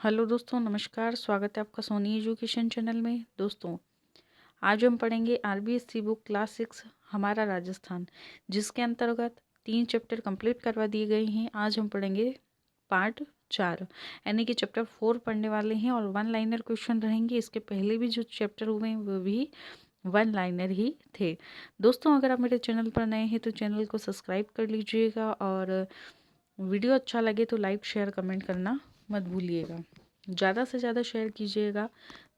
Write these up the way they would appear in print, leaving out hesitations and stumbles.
Hello दोस्तों, नमस्कार। स्वागत है आपका सोनी एजुकेशन चैनल में। दोस्तों, आज हम पढ़ेंगे आरबीएससी बुक क्लास 6 हमारा राजस्थान, जिसके अंतर्गत 3 चैप्टर कंप्लीट करवा दिए गए हैं। आज हम पढ़ेंगे पार्ट 4 यानी कि चैप्टर 4 पढ़ने वाले हैं और 1 लाइनर क्वेश्चन रहेंगे। इसके पहले भी जो चैप्टर हुए हैं वो भी 1 लाइनर ही थे। दोस्तों, अगर आप मेरे चैनल पर नए हैं तो चैनल को सब्सक्राइब कर लीजिएगा और वीडियो अच्छा लगे तो लाइक शेयर कमेंट करना मत भूलिएगा। ज़्यादा से ज़्यादा शेयर कीजिएगा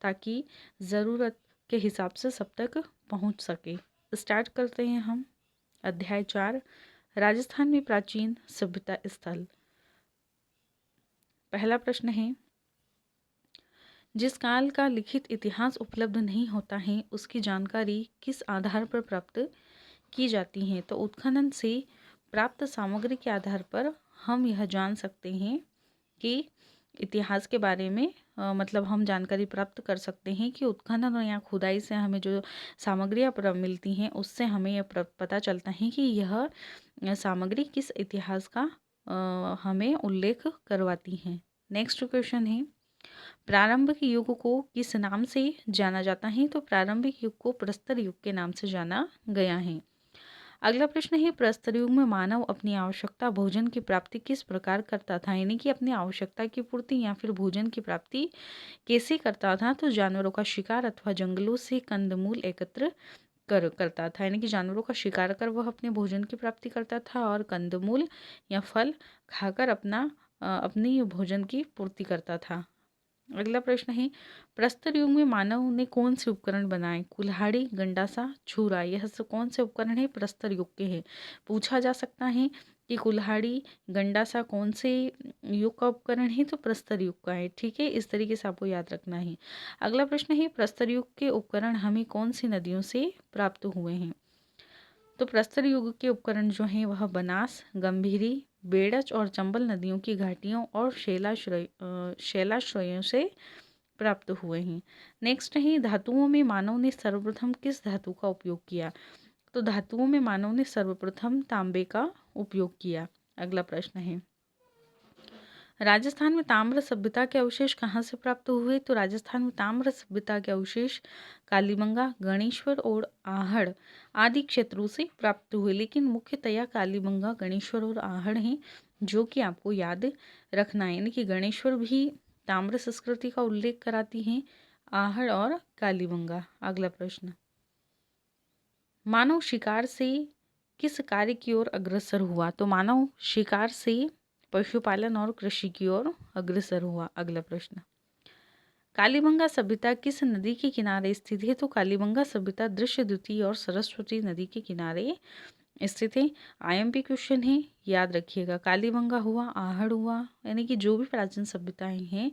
ताकि ज़रूरत के हिसाब से सब तक पहुंच सके। स्टार्ट करते हैं हम। अध्याय 4, राजस्थान में प्राचीन सभ्यता स्थल। पहला प्रश्न है, जिस काल का लिखित इतिहास उपलब्ध नहीं होता है उसकी जानकारी किस आधार पर प्राप्त की जाती है? तो उत्खनन से प्राप्त सामग्री के आधार पर हम यह जान सकते हैं कि इतिहास के बारे में मतलब हम जानकारी प्राप्त कर सकते हैं कि उत्खनन या खुदाई से हमें जो सामग्रियाँ मिलती हैं उससे हमें यह पता चलता है कि यह सामग्री किस इतिहास का हमें उल्लेख करवाती हैं। नेक्स्ट क्वेश्चन है, प्रारंभिक युग को किस नाम से जाना जाता है? तो प्रारंभिक युग को प्रस्तर युग के नाम से जाना गया है। अगला प्रश्न है, प्रस्तर युग में मानव अपनी आवश्यकता भोजन की प्राप्ति किस प्रकार करता था? यानी कि अपनी आवश्यकता की पूर्ति या फिर भोजन की प्राप्ति कैसे करता था? तो जानवरों का शिकार अथवा जंगलों से कंदमूल एकत्र करता था। यानी कि जानवरों का शिकार कर वह अपने भोजन की प्राप्ति करता था और कंदमूल या फल खाकर अपनी भोजन की पूर्ति करता था। अगला प्रश्न है, प्रस्तर युग में मानव ने कौन से उपकरण बनाए? कुल्हाड़ी, गंडासा, छुरा, यह सब कौन से उपकरण है? प्रस्तर युग के हैं। पूछा जा सकता है कि कुल्हाड़ी, गंडासा कौन से युग का उपकरण है? तो प्रस्तर युग का है। ठीक है, इस तरीके से आपको याद रखना है। अगला प्रश्न है, प्रस्तर युग के उपकरण हमें कौन सी नदियों से प्राप्त हुए हैं? तो प्रस्तर युग के उपकरण जो हैं वह बनास, गंभीरी, बेड़च और चंबल नदियों की घाटियों और शैलाश्रयों से प्राप्त हुए हैं। नेक्स्ट है, धातुओं में मानव ने सर्वप्रथम किस धातु का उपयोग किया? तो धातुओं में मानव ने सर्वप्रथम तांबे का उपयोग किया। अगला प्रश्न है, राजस्थान में ताम्र सभ्यता के अवशेष कहाँ से प्राप्त हुए? तो राजस्थान में ताम्र सभ्यता के अवशेष कालीबंगा, गणेश्वर और आहड़ आदि क्षेत्रों से प्राप्त हुए, लेकिन मुख्यतया कालीबंगा, गणेश्वर और आहड़ हैं जो कि आपको याद रखना है। यानी कि गणेश्वर भी ताम्र संस्कृति का उल्लेख कराती हैं, आहड़ और कालीबंगा। अगला प्रश्न, मानव शिकार से किस कार्य की ओर अग्रसर हुआ? तो मानव शिकार से पशुपालन और कृषि की ओर अग्रसर हुआ। अगला प्रश्न, कालीबंगा सभ्यता किस नदी के किनारे स्थित है? तो कालीबंगा सभ्यता दृश्यद्युति और सरस्वती नदी के किनारे स्थित है। आईएमपी क्वेश्चन है, याद रखिएगा। कालीबंगा हुआ, आहड़ हुआ, यानी कि जो भी प्राचीन सभ्यताएं हैं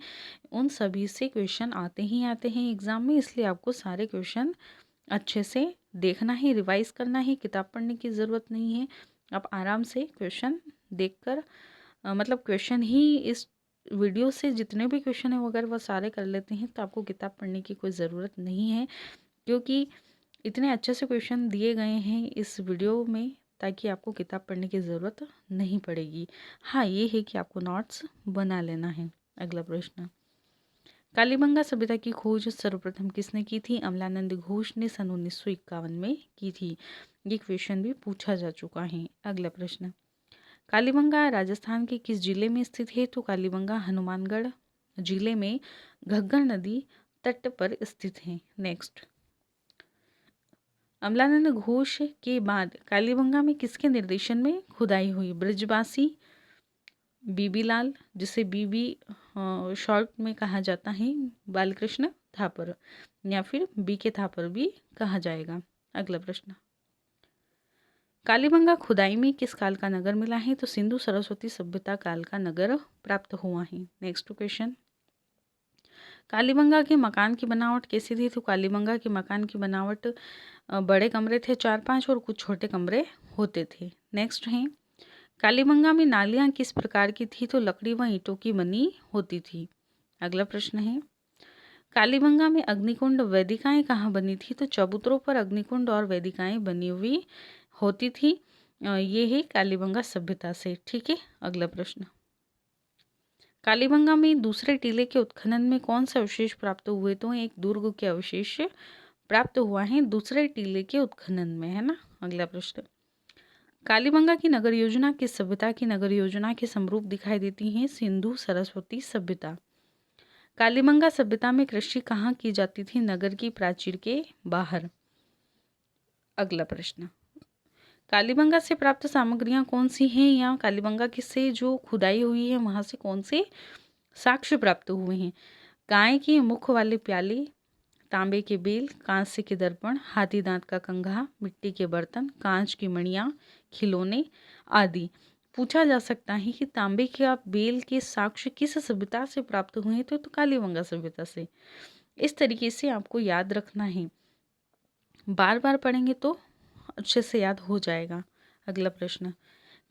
उन सभी से क्वेश्चन आते ही आते हैं एग्जाम में, इसलिए आपको सारे क्वेश्चन अच्छे से देखना है, रिवाइज करना है। किताब पढ़ने की ज़रूरत नहीं है, आप आराम से क्वेश्चन देखकर मतलब क्वेश्चन ही इस वीडियो से जितने भी क्वेश्चन हैं अगर वह सारे कर लेते हैं तो आपको किताब पढ़ने की कोई ज़रूरत नहीं है, क्योंकि इतने अच्छे से क्वेश्चन दिए गए हैं इस वीडियो में ताकि आपको किताब पढ़ने की ज़रूरत नहीं पड़ेगी। हाँ, ये है कि आपको नोट्स बना लेना है। अगला प्रश्न, कालीबंगा सभ्यता की खोज सर्वप्रथम किसने की थी? अमलानंद घोष ने सन 1951 में की थी। ये क्वेश्चन भी पूछा जा चुका है। अगला प्रश्न, कालीबंगा राजस्थान के किस जिले में स्थित है? तो कालीबंगा हनुमानगढ़ जिले में घग्गर नदी तट पर स्थित है। नेक्स्ट, अमलानंद घोष के बाद कालीबंगा में किसके निर्देशन में खुदाई हुई? ब्रजवासी, बीबी लाल जिसे बीबी शॉर्ट में कहा जाता है, बालकृष्ण थापर, या फिर बी के थापर भी कहा जाएगा। अगला प्रश्न, कालीबंगा खुदाई में किस काल का नगर मिला है? तो सिंधु सरस्वती सभ्यता काल का नगर प्राप्त हुआ है। नेक्स्ट क्वेश्चन, कालीबंगा के मकान की बनावट कैसी थी? तो कालीबंगा के मकान की बनावट बड़े कमरे थे 4-5 और कुछ छोटे कमरे होते थे। नेक्स्ट है, कालीबंगा में नालियाँ किस प्रकार की थी? तो लकड़ी व ईंटों की बनी होती थी। अगला प्रश्न है, कालीबंगा में अग्निकुंड वेदिकाएं कहाँ बनी थी? तो चबूतरों पर अग्निकुंड और वेदिकाएं बनी हुई होती थी। ये है कालीबंगा सभ्यता से। ठीक है, अगला प्रश्न, कालीबंगा में दूसरे टीले के उत्खनन में कौन से अवशेष प्राप्त हुए? तो एक दुर्ग के अवशेष प्राप्त हुआ है दूसरे टीले के उत्खनन में, है ना। अगला प्रश्न, कालीबंगा की नगर योजना किस सभ्यता की नगर योजना के समरूप दिखाई देती है? सिंधु सरस्वती सभ्यता। कालीबंगा सभ्यता में कृषि कहाँ की जाती थी? नगर की प्राचीर के बाहर। अगला प्रश्न, कालीबंगा से प्राप्त सामग्रियां कौन सी हैं? या कालीबंगा से जो खुदाई हुई है वहां से कौन से साक्ष्य प्राप्त हुए हैं? गाय के मुख वाले प्याले, तांबे के बेल, कांस्य के दर्पण, हाथी दांत का कंघा, मिट्टी के बर्तन, कांच की मणियां, खिलौने आदि। पूछा जा सकता है कि तांबे के बेल के साक्ष्य किस सभ्यता से प्राप्त हुए हैं? तो कालीबंगा सभ्यता से। इस तरीके से आपको याद रखना है, बार बार पढ़ेंगे तो अच्छे से याद हो जाएगा। अगला प्रश्न,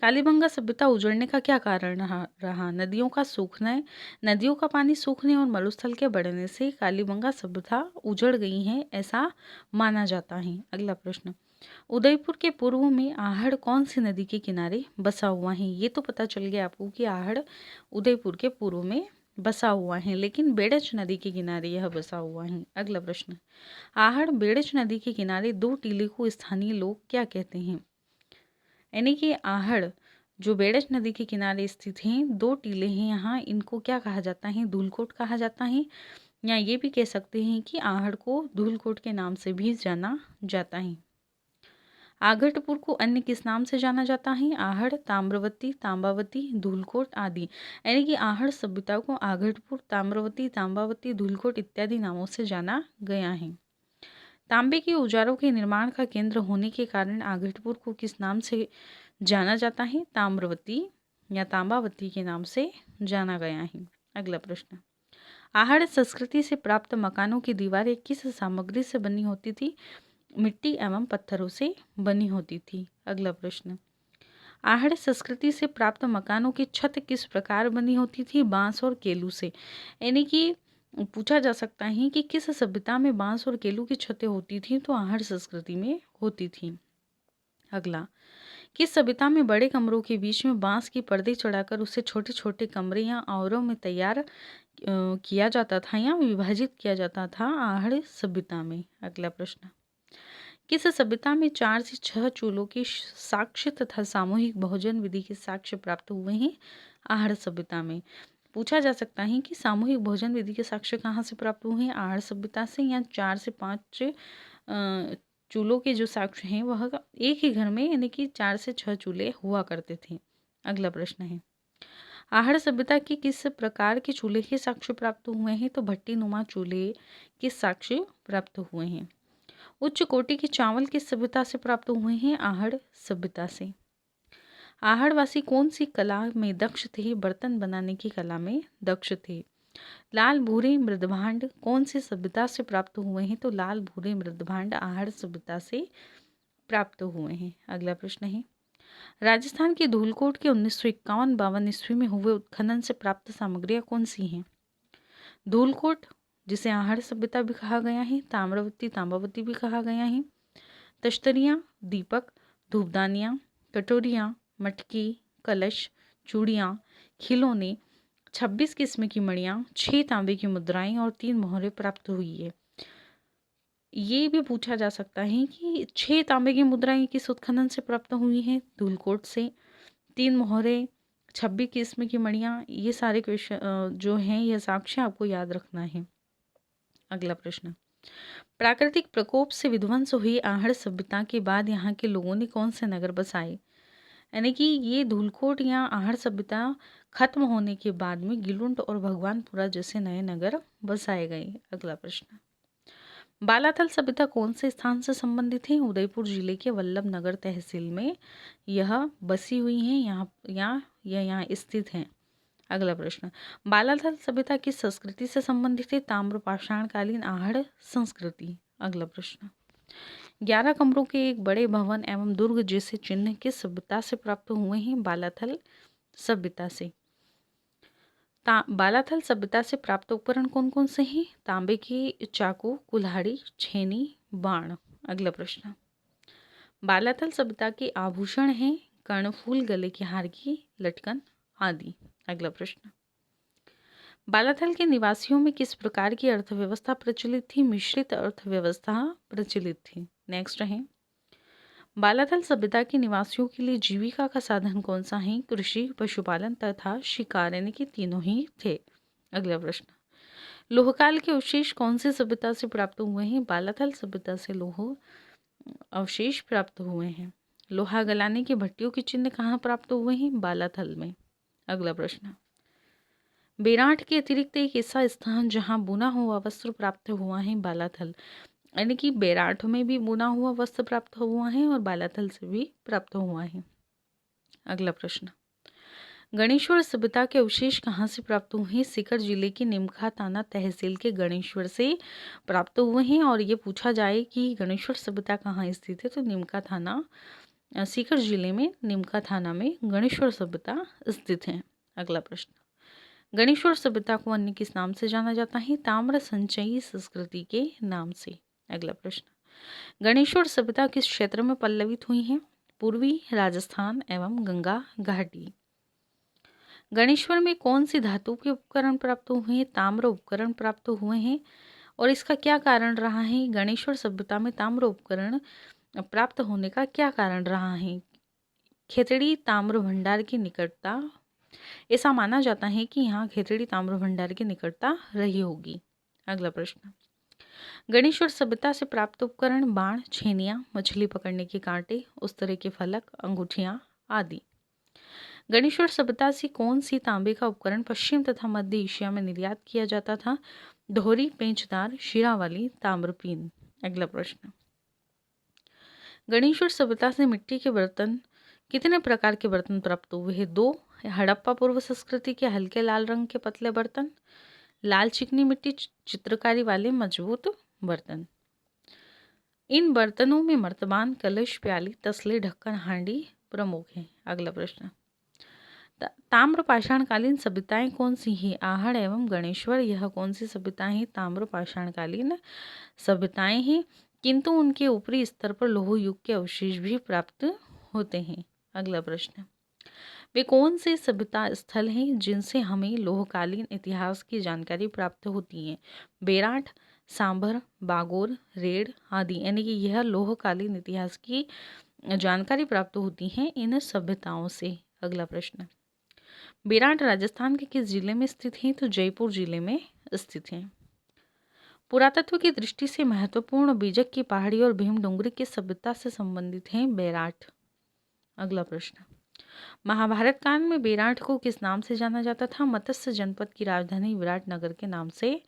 कालीबंगा सभ्यता उजड़ने का क्या कारण रहा? नदियों का सूखना, नदियों का पानी सूखने और मरुस्थल के बढ़ने से कालीबंगा सभ्यता उजड़ गई है, ऐसा माना जाता है। अगला प्रश्न, उदयपुर के पूर्व में आहड़ कौन सी नदी के किनारे बसा हुआ है? ये तो पता चल गया आपको कि आहड़ उदयपुर के पूर्व में बसा हुआ है, लेकिन बेड़च नदी के किनारे यह बसा हुआ है। अगला प्रश्न, आहड़ बेड़च नदी के किनारे दो टीले को स्थानीय लोग क्या कहते हैं? यानी कि आहड़ जो बेड़च नदी के किनारे स्थित हैं, दो टीले हैं यहाँ, इनको क्या कहा जाता है? धूलकोट कहा जाता है, या ये भी कह सकते हैं कि आहड़ को धूलकोट के नाम से भी जाना जाता है। आगरपुर को अन्य किस नाम से जाना जाता है? आहड़, ताम्रवती, तांबावती, धूलकोट आदि। यानी कि आहड़ सभ्यता को आगरपुर, ताम्रवती, तांबावती, धूलकोट इत्यादि नामों से जाना गया है। तांबे के औजारों के निर्माण का केंद्र होने के कारण आगरपुर को किस नाम से जाना जाता है? ताम्रवती या तांबावती के नाम से जाना गया है। अगला प्रश्न, आहड़ संस्कृति से प्राप्त मकानों की दीवारें किस सामग्री से बनी होती थी? मिट्टी एवं पत्थरों से बनी होती थी। अगला प्रश्न, आहड़ संस्कृति से प्राप्त मकानों की छत किस प्रकार बनी होती थी? बांस और केलू से। यानी कि पूछा जा सकता है कि किस सभ्यता में बांस और केलू की छतें होती थी? तो आहड़ संस्कृति में होती थी। अगला, किस सभ्यता में बड़े कमरों के बीच में बांस की पर्दे चढ़ाकर उसे छोटे छोटे कमरे या औरों में तैयार किया जाता था या विभाजित किया जाता था? आहड़ सभ्यता में। अगला प्रश्न, किस सभ्यता में 4 से 6 चूल्हों की साक्ष्य तथा सामूहिक भोजन विधि के साक्ष्य प्राप्त हुए हैं? आहड़ सभ्यता में। पूछा जा सकता है कि सामूहिक भोजन विधि के साक्ष्य कहाँ से प्राप्त हुए हैं? आहड़ सभ्यता से, या 4 से 5 चूल्हों के जो साक्ष्य हैं वह एक ही घर में, यानी कि 4 से 6 चूल्हे हुआ करते थे। अगला प्रश्न है, आहड़ सभ्यता के किस प्रकार के चूल्हे के साक्ष्य प्राप्त हुए हैं? तो भट्टी नुमा चूल्हे के साक्ष्य प्राप्त हुए हैं। उच्च कोटि के चावल किस सभ्यता से प्राप्त हुए हैं? आहड़ सभ्यता से। आहड़वासी कौन सी कला में दक्ष थे? बर्तन बनाने की कला में दक्ष थे। लाल भूरे मृदभांड कौन सी सभ्यता से प्राप्त हुए हैं? तो लाल भूरे मृदभांड आहड़ सभ्यता से प्राप्त हुए हैं। अगला प्रश्न है, राजस्थान के धूलकोट के 1951-52 ईस्वी में हुए उत्खनन से प्राप्त सामग्रियां कौन सी हैं? धूलकोट, जिसे आहड़ सभ्यता भी कहा गया है, ताम्रवती, तांबावती भी कहा गया है, तश्तरियाँ, दीपक, धूपदानियाँ, कटोरियाँ, मटकी, कलश, चूड़ियाँ, खिलौने, 26 किस्म की मणियाँ, 6 तांबे की मुद्राएं और 3 मोहरें प्राप्त हुई है। ये भी पूछा जा सकता है कि 6 तांबे की मुद्राएं किस उत्खनन से प्राप्त हुई हैं? धूलकोट से। 3 मोहरें, 26 किस्म की मणियाँ, ये सारे क्वेश्चन जो हैं यह साक्ष्य आपको याद रखना है। अगला प्रश्न, प्राकृतिक प्रकोप से विध्वंस हुई आहड़ सभ्यता के बाद यहाँ के लोगों ने कौन से नगर बसाए? यानी कि ये धूलकोट या आहड़ सभ्यता खत्म होने के बाद में गिलुंट और भगवानपुरा जैसे नए नगर बसाए गए। अगला प्रश्न, बालाथल सभ्यता कौन से स्थान से संबंधित है? उदयपुर जिले के वल्लभ नगर तहसील में यह बसी हुई है, यहाँ स्थित है। अगला प्रश्न, बालाथल सभ्यता किस संस्कृति से संबंधित है? ताम्र पाषाणकालीन आहड़ संस्कृति। अगला प्रश्न, 11 कमरों के एक बड़े भवन एवं दुर्ग जैसे चिन्ह किस सभ्यता से प्राप्त हुए हैं? बालाथल सभ्यता से। बालाथल सभ्यता से प्राप्त उपकरण कौन कौन से हैं? तांबे के चाकू, कुल्हाड़ी, छेनी, बाण। अगला प्रश्न, बालाथल सभ्यता के आभूषण हैं कर्णफूल, गले के हार की लटकन आदि। अगला प्रश्न, बालाथल के निवासियों में किस प्रकार की अर्थव्यवस्था प्रचलित थी? मिश्रित अर्थव्यवस्था प्रचलित थी। नेक्स्ट है, बालाथल सभ्यता के निवासियों के लिए जीविका का साधन कौन सा है? कृषि, पशुपालन तथा शिकार, यानी कि तीनों ही थे। अगला प्रश्न, लोहकाल के अवशेष कौन सी सभ्यता से प्राप्त हुए हैं? बालाथल सभ्यता से लोह अवशेष प्राप्त हुए हैं। लोहा गलाने की भट्टियों के चिन्ह कहाँ प्राप्त हुए हैं? बालाथल में। अगला प्रश्न, बेराट के अतिरिक्त एक ऐसा स्थान जहां बुना हुआ वस्त्र प्राप्त हुआ है? बालाथल, यानी कि बेराट में भी बुना हुआ वस्त्र प्राप्त हुआ है और बालाथल से भी प्राप्त हुआ है। अगला प्रश्न, गणेश्वर सभ्यता के अवशेष कहाँ से प्राप्त हुए हैं? सीकर जिले की निमखा थाना तहसील के गणेश्वर से प्राप्त हुए हैं। और ये पूछा जाए कि गणेश्वर सभ्यता कहाँ स्थित है, तो निमखा थाना, सीकर जिले में निमखा थाना में गणेश्वर सभ्यता स्थित है। अगला प्रश्न, गणेश्वर सभ्यता को अन्य किस नाम से जाना जाता है? ताम्र संचयी संस्कृति के नाम से। अगला प्रश्न, गणेश्वर सभ्यता किस क्षेत्र में पल्लवित हुई है? पूर्वी राजस्थान एवं गंगा घाटी। गणेश्वर में कौन सी धातु के उपकरण प्राप्त हुए हैं? ताम्र उपकरण प्राप्त हुए हैं। और इसका क्या कारण रहा है? गणेश्वर सभ्यता में ताम्र उपकरण प्राप्त होने का क्या कारण रहा है? खेतड़ी ताम्र भंडार की निकटता, ऐसा माना जाता है कि यहाँ खेतड़ी ताम्र भंडार की निकटता रही होगी। अगला प्रश्न, गणेश्वर सभ्यता से प्राप्त उपकरण बाण, छेनियाँ, मछली पकड़ने के कांटे, उस तरह के फलक, अंगूठियाँ आदि। गणेश्वर सभ्यता से कौन सी तांबे का उपकरण पश्चिम तथा मध्य एशिया में निर्यात किया जाता था? दोहरी पेंचदार शिरा वाली ताम्रपीन। अगला प्रश्न, गणेश्वर सभ्यता से मिट्टी के बर्तन, कितने प्रकार के बर्तन प्राप्त हुए हैं? 2। हड़प्पा पूर्व संस्कृति के हल्के लाल रंग के पतले बर्तन, लाल चिकनी मिट्टी चित्रकारी वाले मजबूत बर्तन। इन बर्तनों में मर्तबान, कलश, प्याली, तसले, ढक्कन, हांडी प्रमुख हैं। अगला प्रश्न, ताम्र पाषाणकालीन सभ्यताएं कौन सी हैं? आहड़ एवं गणेश्वर, यह कौन सी सभ्यताएं हैं? ताम्र पाषाणकालीन सभ्यताएं हैं, किंतु उनके ऊपरी स्तर पर लौह युग के अवशेष भी प्राप्त होते हैं। अगला प्रश्न, वे कौन से सभ्यता स्थल हैं जिनसे हमें लोहकालीन इतिहास की जानकारी प्राप्त होती है? बेराट, सांभर, बागोर, रेड आदि, यानी कि यह लोहकालीन इतिहास की जानकारी प्राप्त होती है इन सभ्यताओं से। अगला प्रश्न, बेराट राजस्थान के किस जिले में स्थित है? तो जयपुर जिले में स्थित है। पुरातत्व की दृष्टि से महत्वपूर्ण बीजक की पहाड़ी और भीमडोंगरी की सभ्यता से संबंधित है बेराट। अगला प्रश्न, महाभारत काल में बेराट को किस नाम से जाना जाता था? मत्स्य जनपद की राजधानी विराटनगर के नाम से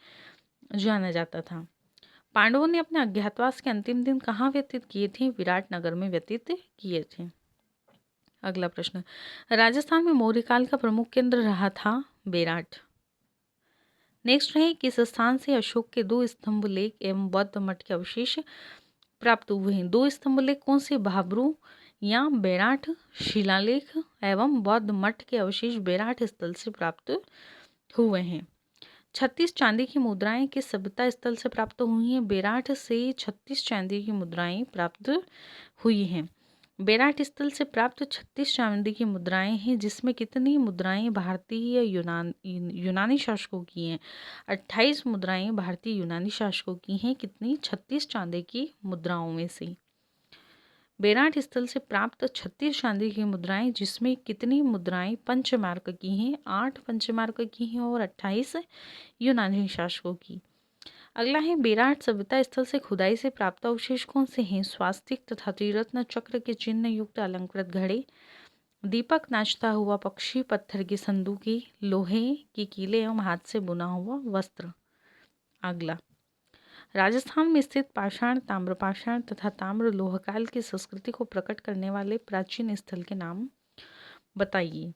जाना जाता था। पांडवों ने अपने अज्ञातवास के अंतिम दिन कहाँ व्यतीत किए थे? विराटनगर में व्यतीत किए थे। अगला प्रश्न, राजस्थान में मौर्य काल का प्रमुख केंद्र रहा था बेराट। नेक्स्ट है, किस स्थान से अशोक के 2 स्तंभ लेख एवं बौद्ध मठ के अवशेष प्राप्त हुए हैं? 2 स्तंभ लेख कौन से? भाबरू या बेराट शिलालेख एवं बौद्ध मठ के अवशेष बेराट स्थल से प्राप्त हुए हैं। 36 चांदी की मुद्राएं किस सभ्यता स्थल से प्राप्त हुई हैं? बेराट से 36 चांदी की मुद्राएं प्राप्त हुई हैं। बेराट स्थल से प्राप्त 36 चांदी की मुद्राएं हैं, जिसमें कितनी मुद्राएं भारतीय यूनानी शासकों की हैं? 28 मुद्राएं भारतीय यूनानी शासकों की हैं। कितनी? 36 चांदी की मुद्राओं में से। बेराट स्थल से प्राप्त 36 चांदी की मुद्राएं, जिसमें कितनी मुद्राएं पंचमार्क की हैं? 8 पंचमार्क की हैं और 28 यूनानी शासकों की। अगला है, बेराट सभ्यता स्थल से खुदाई से प्राप्त अवशेष कौन से हैं? स्वास्तिक तथा त्रिरत्न चक्र के चिन्ह युक्त अलंकृत घड़े, दीपक, नाचता हुआ पक्षी, पत्थर की संदूकी, लोहे की कीले एवं हाथ से बुना हुआ वस्त्र। अगला, राजस्थान में स्थित पाषाण, ताम्रपाषाण तथा ताम्र लोहकाल की संस्कृति को प्रकट करने वाले प्राचीन स्थल के नाम बताइए।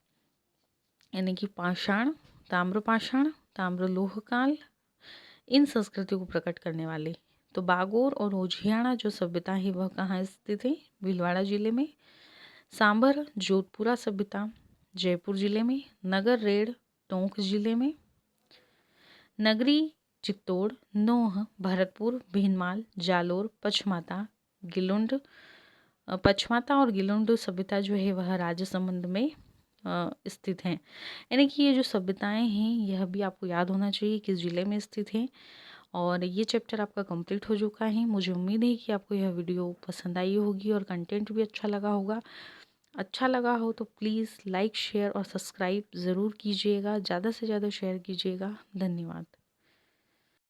यानी कि पाषाण, ताम्रपाषाण, ताम्र लोहकाल, इन संस्कृति को प्रकट करने वाले। तो बागोर और ओझियाना जो सभ्यता है वह कहाँ स्थित है? भीलवाड़ा जिले में। सांभर जोधपुरा सभ्यता जयपुर जिले में। नगर रेड टोंक जिले में। नगरी चित्तौड़, नोह, भरतपुर, भीनमाल, जालोर, पचमाता, गिलुंड, पचमाता और गिलुंड सभ्यता जो है वह राजसमंद में स्थित हैं। यानी कि ये जो सभ्यताएं हैं यह भी आपको याद होना चाहिए किस ज़िले में स्थित हैं। और ये चैप्टर आपका कंप्लीट हो चुका है। मुझे उम्मीद है कि आपको यह वीडियो पसंद आई होगी और कंटेंट भी अच्छा लगा होगा। अच्छा लगा हो तो प्लीज़ लाइक शेयर और सब्सक्राइब ज़रूर कीजिएगा, ज़्यादा से ज़्यादा शेयर कीजिएगा। धन्यवाद।